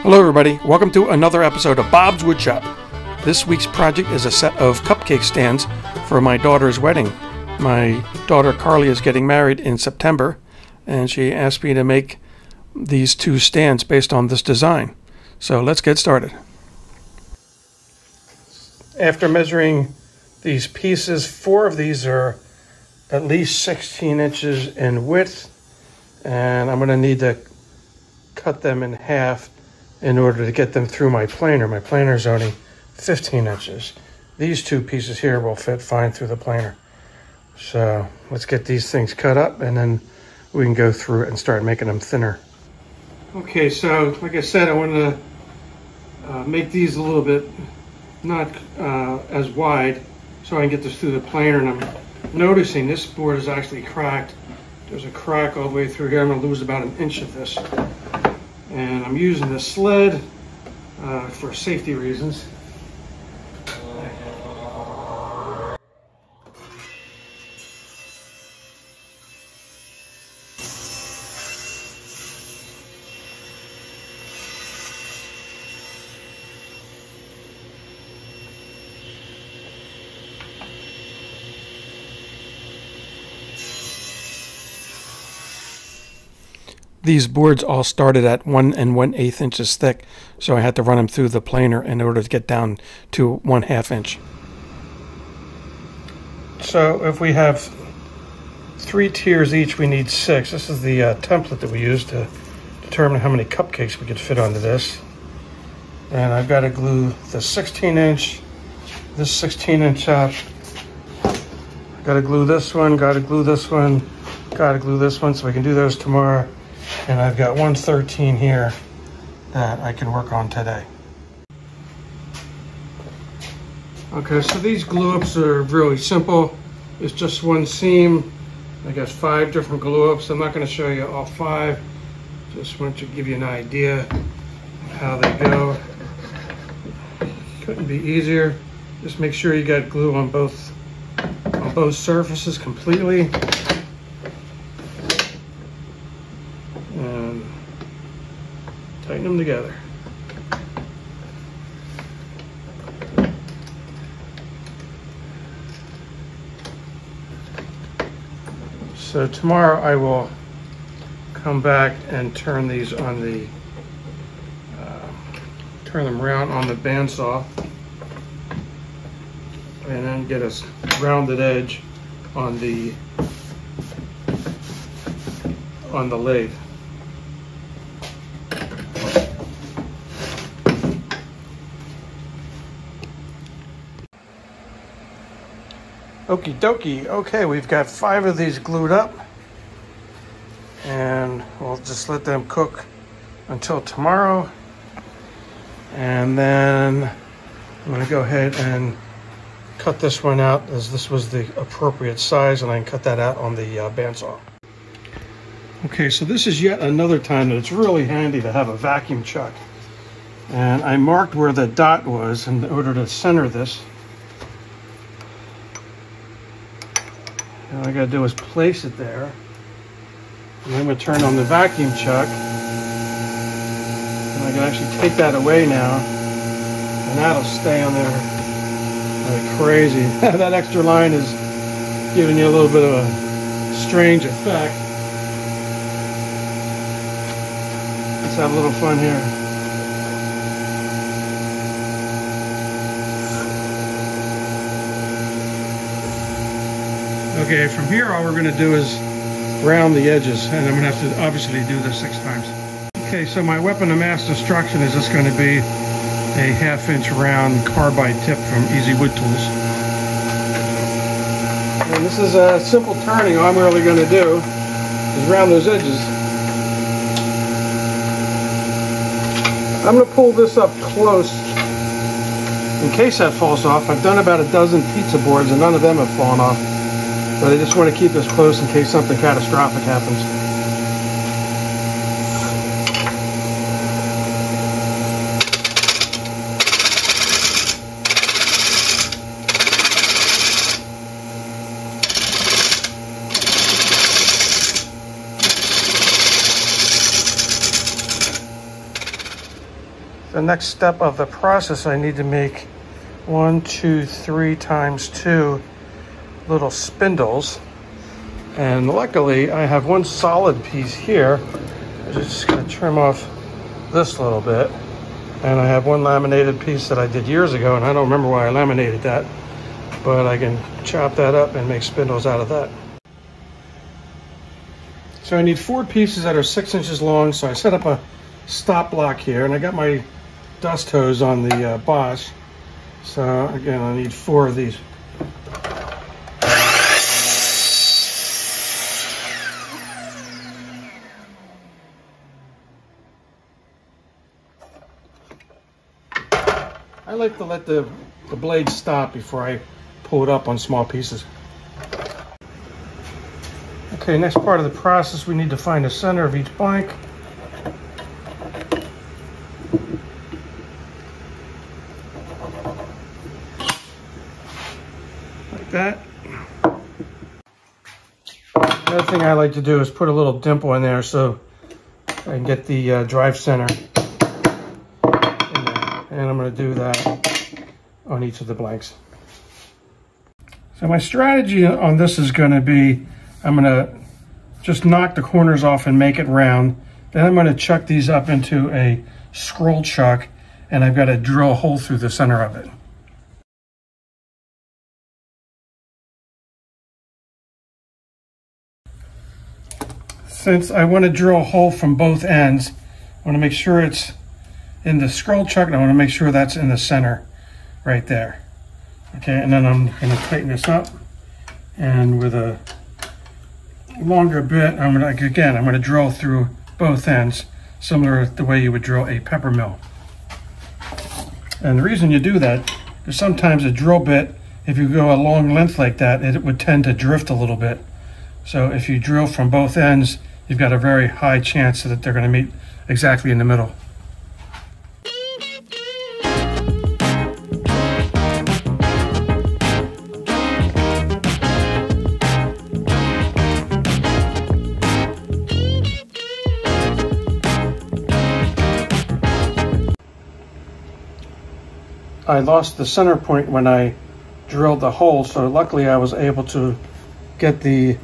Hello everybody, welcome to another episode of Bob's Woodshop. This week's project is a set of cupcake stands for my daughter's wedding. My daughter Carly is getting married in September, and she asked me to make these two stands based on this design. So let's get started. After measuring these pieces, 4 of these are at least 16 inches in width, and I'm going to need to cut them in half in order to get them through my planer. My planer is only 15 inches. These 2 pieces here will fit fine through the planer. So let's get these things cut up and then we can go through it and start making them thinner. Okay, so like I said, I want to make these a little bit not as wide so I can get this through the planer. And I'm noticing this board is actually cracked. There's a crack all the way through here. I'm going to lose about 1 inch of this. And I'm using the sled for safety reasons. These boards all started at 1 1/8 inches thick, so I had to run them through the planer in order to get down to 1/2 inch. So if we have 3 tiers each, we need 6. This is the template that we use to determine how many cupcakes we could fit onto this. And I've got to glue the 16 inch, this 16 inch up. Got to glue this one, got to glue this one, got to glue this one, so we can do those tomorrow. And I've got 113 here that I can work on today. Okay, so these glue-ups are really simple. It's just one seam. I got 5 different glue-ups. I'm not going to show you all 5. Just want to give you an idea of how they go. Couldn't be easier. Just make sure you got glue on both surfaces completely. And tighten them together. So tomorrow I will come back and turn these on the turn them around on the bandsaw and then get a rounded edge on the lathe. Okie dokie. Okay, we've got 5 of these glued up, and we'll just let them cook until tomorrow. And then I'm going to go ahead and cut this one out, as this was the appropriate size, and I can cut that out on the bandsaw. Okay, so this is yet another time that it's really handy to have a vacuum chuck. And I marked where the dot was in order to center this. And all I gotta do is place it there. And then I'm gonna turn on the vacuum chuck. And I can actually take that away now. And that'll stay on there like crazy. That extra line is giving you a little bit of a strange effect. Let's have a little fun here. Okay, from here all we're going to do is round the edges, and I'm going to have to obviously do this 6 times. Okay, so my weapon of mass destruction is just going to be a 1/2 inch round carbide tip from Easy Wood Tools. And this is a simple turning. All I'm really going to do is round those edges. I'm going to pull this up close in case that falls off. I've done about 12 pizza boards and none of them have fallen off. But I just want to keep this close in case something catastrophic happens. The next step of the process, I need to make 1, 2, 3 times 2 little spindles. And luckily, I have one solid piece here. I'm just going to trim off this little bit. And I have one laminated piece that I did years ago, and I don't remember why I laminated that, but I can chop that up and make spindles out of that. So I need 4 pieces that are 6 inches long, so I set up a stop block here, and I got my dust hose on the Bosch. So again, I need 4 of these. I like to let the blade stop before I pull it up on small pieces. Okay, next part of the process, we need to find the center of each blank. Like that. The other thing I like to do is put a little dimple in there so I can get the drive center. And I'm going to do that on each of the blanks. So my strategy on this is going to be, I'm going to just knock the corners off and make it round. Then I'm going to chuck these up into a scroll chuck, and I've got to drill a hole through the center of it. Since I want to drill a hole from both ends, I want to make sure it's in the scroll chuck, and I want to make sure that's in the center right there. Okay, and then I'm going to tighten this up, and with a longer bit, I'm going to drill through both ends, similar to the way you would drill a pepper mill. And the reason you do that is sometimes a drill bit, if you go a long length like that, it would tend to drift a little bit. So if you drill from both ends, you've got a very high chance that they're going to meet exactly in the middle. I lost the center point when I drilled the hole, so luckily I was able to get the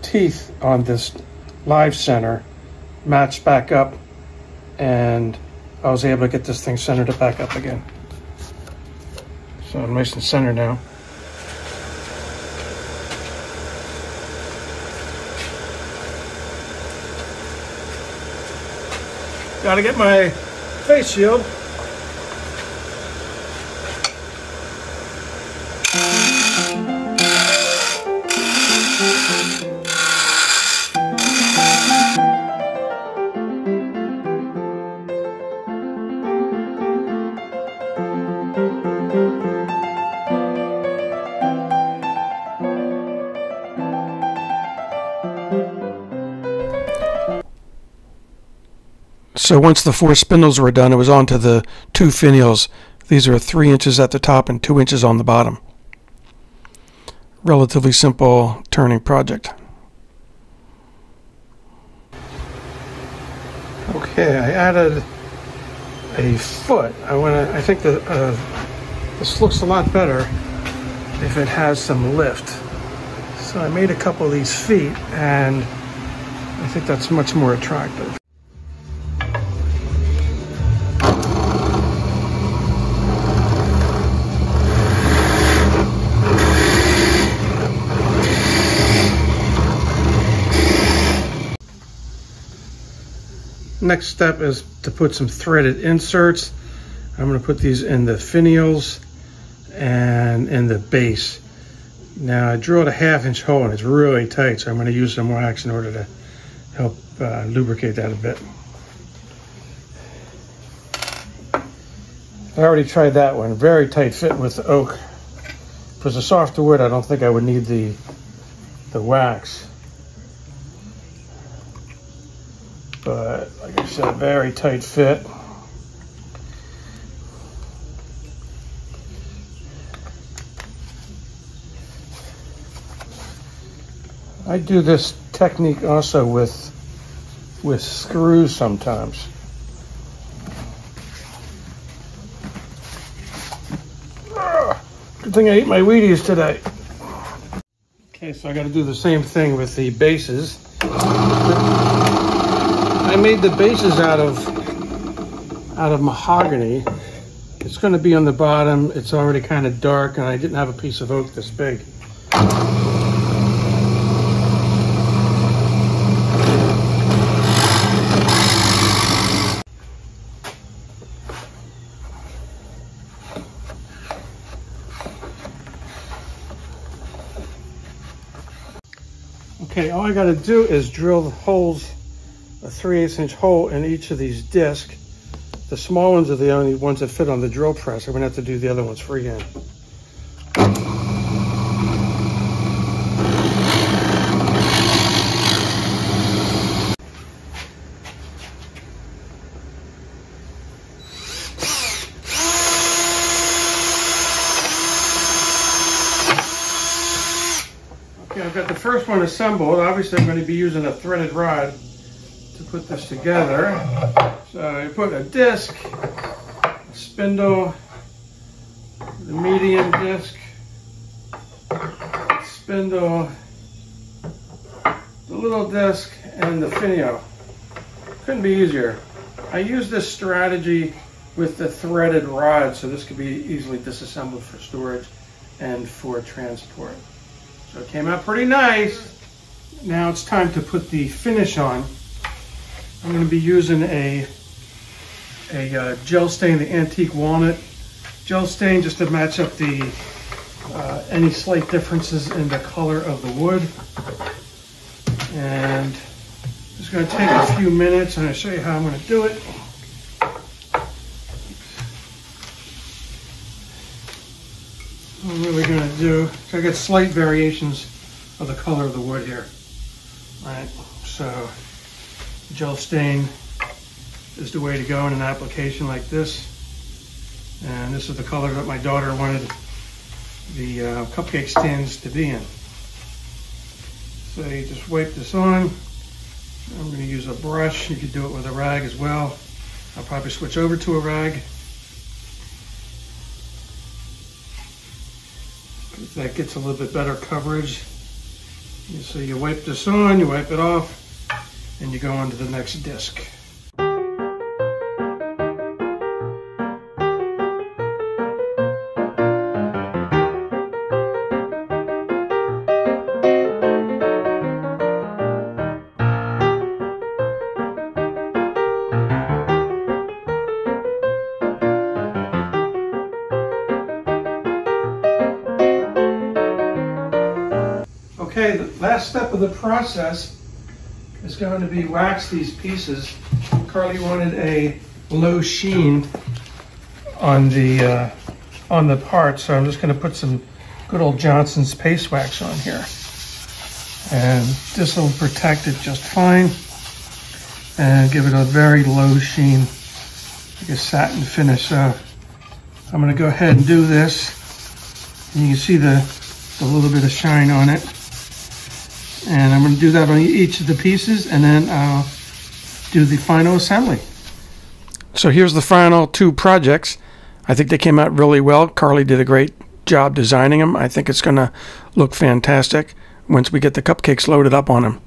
teeth on this live center matched back up, and I was able to get this thing centered it back up again. So I'm nice and centered now. Gotta get my face shield. So once the 4 spindles were done, it was on to the 2 finials. These are 3 inches at the top and 2 inches on the bottom. Relatively simple turning project. Okay, I added a foot. I think that this looks a lot better if it has some lift. So I made a couple of these feet, and I think that's much more attractive. Next step is to put some threaded inserts. I'm going to put these in the finials and in the base. Now I drilled a 1/2 inch hole and it's really tight, so I'm going to use some wax in order to help lubricate that a bit. I already tried that one. Very tight fit with the oak. If it was a softer wood, I don't think I would need the wax. But like I said, very tight fit. I do this technique also with screws sometimes. Good thing I ate my Wheaties today. Okay, so I got to do the same thing with the bases. I made the bases out of mahogany. It's going to be on the bottom. It's already kind of dark, and I didn't have a piece of oak this big. Okay, all I got to do is drill the holes, a 3/8 inch hole in each of these discs. The small ones are the only ones that fit on the drill press. I'm going to have to do the other ones freehand. Okay, I've got the first one assembled. Obviously, I'm going to be using a threaded rod to put this together. So I put a disc, a spindle, the medium disc, spindle, the little disc, and the finial. Couldn't be easier. I use this strategy with the threaded rod, so this could be easily disassembled for storage and for transport. So it came out pretty nice. Now it's time to put the finish on. I'm going to be using a gel stain, the antique walnut gel stain, just to match up the any slight differences in the color of the wood. And it's going to take a few minutes, and I'll show you how I'm going to do it. What I'm really going to do, so I got slight variations of the color of the wood here. All right, so gel stain is the way to go in an application like this. And this is the color that my daughter wanted the cupcake stands to be in. So you just wipe this on. I'm going to use a brush. You could do it with a rag as well. I'll probably switch over to a rag. That gets a little bit better coverage. So you wipe this on, you wipe it off, and you go on to the next disc. Okay, the last step of the process is going to be wax these pieces. Carly wanted a low sheen on the part, so I'm just going to put some good old Johnson's paste wax on here, and this will protect it just fine and give it a very low sheen, like a satin finish. So I'm going to go ahead and do this, and you can see the little bit of shine on it. And I'm going to do that on each of the pieces, and then I'll do the final assembly. So here's the final two projects. I think they came out really well. Carly did a great job designing them. I think it's going to look fantastic once we get the cupcakes loaded up on them.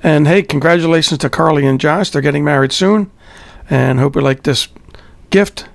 And hey, congratulations to Carly and Josh. They're getting married soon, and hope you like this gift,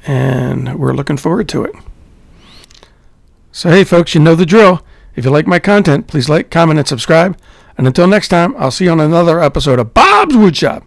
and we're looking forward to it. So hey folks, you know the drill. If you like my content, please like, comment, and subscribe. And until next time, I'll see you on another episode of Bob's Woodshop.